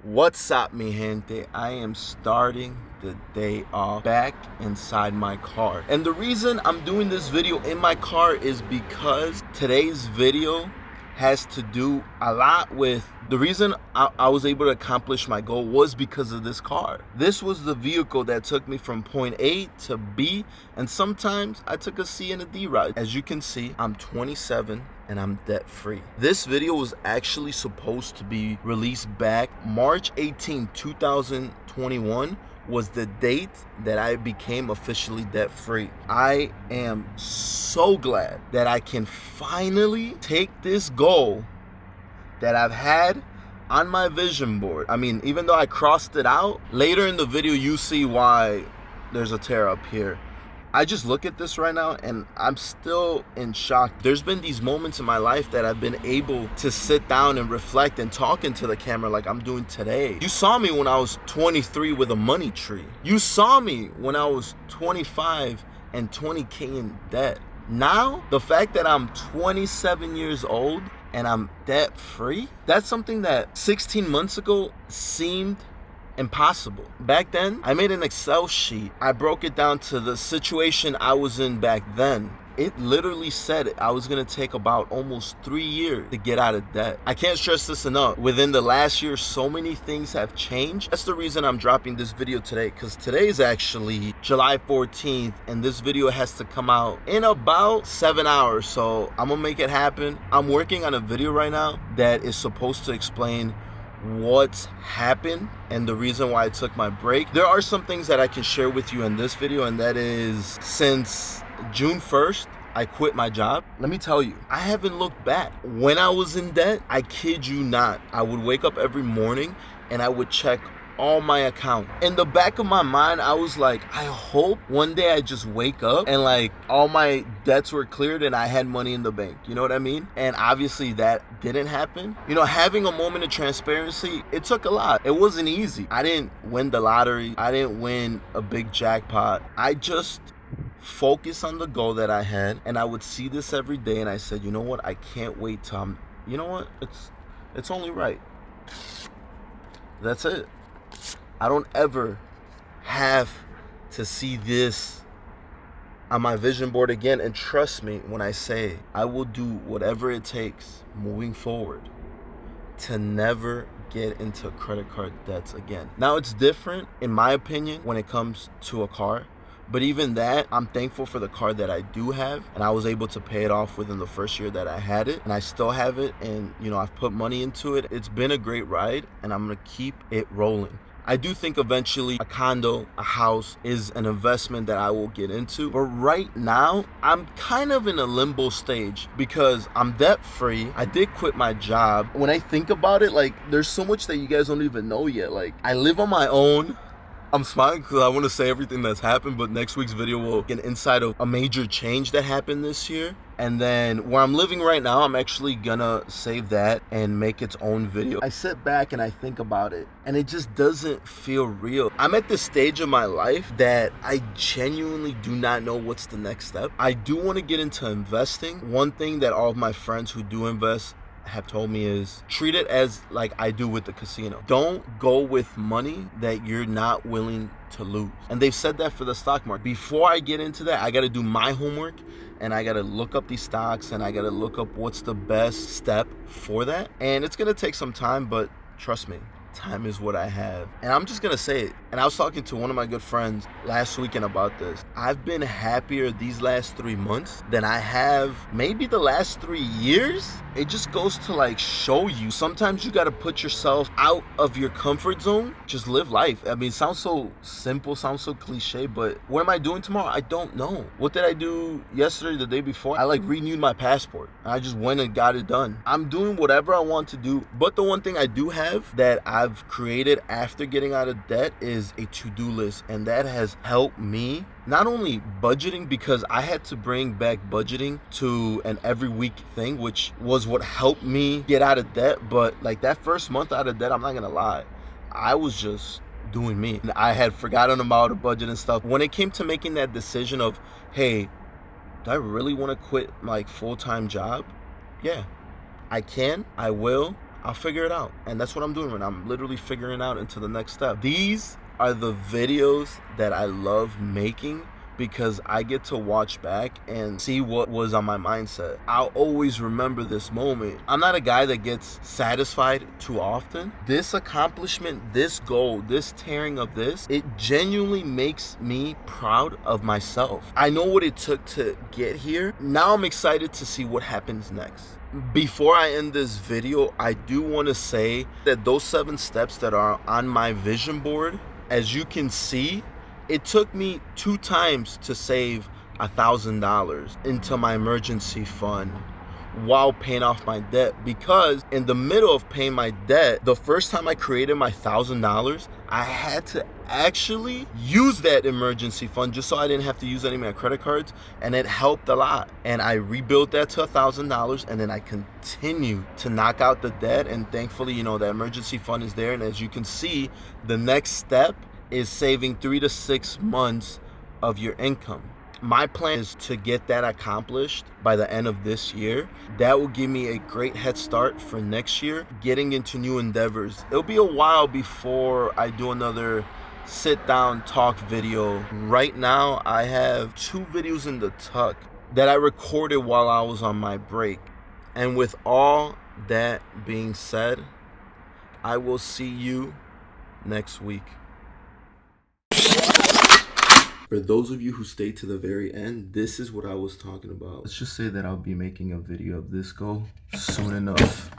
What's up, mi gente? I am starting the day off back inside my car. And the reason I'm doing this video in my car is because today's video has to do a lot with the reason I was able to accomplish my goal was because of this car. This was the vehicle that took me from point A to B, and sometimes I took a C and a D route. As you can see, I'm 27 and I'm debt free. This video was actually supposed to be released back March 18, 2021 was the date that I became officially debt free. I am so glad that I can finally take this goal that I've had on my vision board. I mean, even though I crossed it out, later in the video you see why there's a tear up here. I just look at this right now and I'm still in shock. There's been these moments in my life that I've been able to sit down and reflect and talk into the camera like I'm doing today. You saw me when I was 23 with a money tree. You saw me when I was 25 and 20K in debt. Now, the fact that I'm 27 years old and I'm debt free, that's something that 16 months ago seemed impossible. Back then, I made an Excel sheet. I broke it down to the situation I was in back then. It literally said I was gonna take about almost 3 years to get out of debt. I can't stress this enough. Within the last year, so many things have changed. That's the reason I'm dropping this video today, because today is actually July 14th, and this video has to come out in about 7 hours. So I'm gonna make it happen. I'm working on a video right now that is supposed to explain what's happened and the reason why I took my break. There are some things that I can share with you in this video, and that is since June 1st, I quit my job. Let me tell you, I haven't looked back. When I was in debt, I kid you not, I would wake up every morning and I would check all my accounts. In the back of my mind, I was like, I hope one day I just wake up and like all my debts were cleared and I had money in the bank. You know what I mean? And obviously that didn't happen. You know, having a moment of transparency, it took a lot. It wasn't easy. I didn't win the lottery. I didn't win a big jackpot. I just focused on the goal that I had, and I would see this every day, and I said, you know what? I can't wait till you know what? It's only right. That's it. I don't ever have to see this on my vision board again. And trust me when I say I will do whatever it takes moving forward to never get into credit card debts again. Now, it's different, in my opinion, when it comes to a car. But even that, I'm thankful for the car that I do have, and I was able to pay it off within the first year that I had it, and I still have it, and you know, I've put money into it. It's been a great ride, and I'm gonna keep it rolling. I do think eventually a condo, a house is an investment that I will get into. But right now, I'm kind of in a limbo stage because I'm debt free. I did quit my job. When I think about it, like, there's so much that you guys don't even know yet. Like, I live on my own. I'm smiling because I want to say everything that's happened, but next week's video will get an insight of a major change that happened this year. And then where I'm living right now, I'm actually gonna save that and make its own video. I sit back and I think about it, and it just doesn't feel real. I'm at this stage of my life that I genuinely do not know what's the next step. I do want to get into investing. One thing that all of my friends who do invest have told me is treat it as like I do with the casino. Don't go with money that you're not willing to lose. And they've said that for the stock market. Before I get into that, I got to do my homework, and I got to look up these stocks, and I got to look up what's the best step for that. And it's going to take some time, but trust me, time is what I have. And I'm just gonna say it. And I was talking to one of my good friends last weekend about this. I've been happier these last 3 months than I have maybe the last 3 years. It just goes to like show you, sometimes you gotta put yourself out of your comfort zone. Just live life. I mean, it sounds so simple, sounds so cliche, but what am I doing tomorrow? I don't know. What did I do yesterday, the day before? I like renewed my passport. I just went and got it done. I'm doing whatever I want to do. But the one thing I do have that I've created after getting out of debt is a to-do list, and that has helped me not only budgeting, because I had to bring back budgeting to an every week thing, which was what helped me get out of debt. But like that first month out of debt, I'm not gonna lie, I was just doing me. I had forgotten about a budget and stuff. When it came to making that decision of, hey, do I really want to quit my full-time job? Yeah, I can, I will. I'll figure it out. And that's what I'm doing right now. I'm literally figuring out into the next step. These are the videos that I love making because I get to watch back and see what was on my mindset. I'll always remember this moment. I'm not a guy that gets satisfied too often. This accomplishment, this goal, this tearing of this, it genuinely makes me proud of myself. I know what it took to get here. Now I'm excited to see what happens next. Before I end this video, I do want to say that those 7 steps that are on my vision board, as you can see, it took me 2 times to save $1,000 into my emergency fund while paying off my debt, because in the middle of paying my debt, the first time I created my $1,000, I had to actually use that emergency fund just so I didn't have to use any of my credit cards, and it helped a lot. And I rebuilt that to $1,000, and then I continue to knock out the debt, and thankfully, you know, the emergency fund is there. And as you can see, the next step is saving 3 to 6 months of your income. My plan is to get that accomplished by the end of this year. That will give me a great head start for next year, getting into new endeavors. It'll be a while before I do another sit down talk video. Right now, I have 2 videos in the tuck that I recorded while I was on my break. And with all that being said, I will see you next week. For those of you who stayed to the very end, this is what I was talking about. Let's just say that I'll be making a video of this goal soon enough.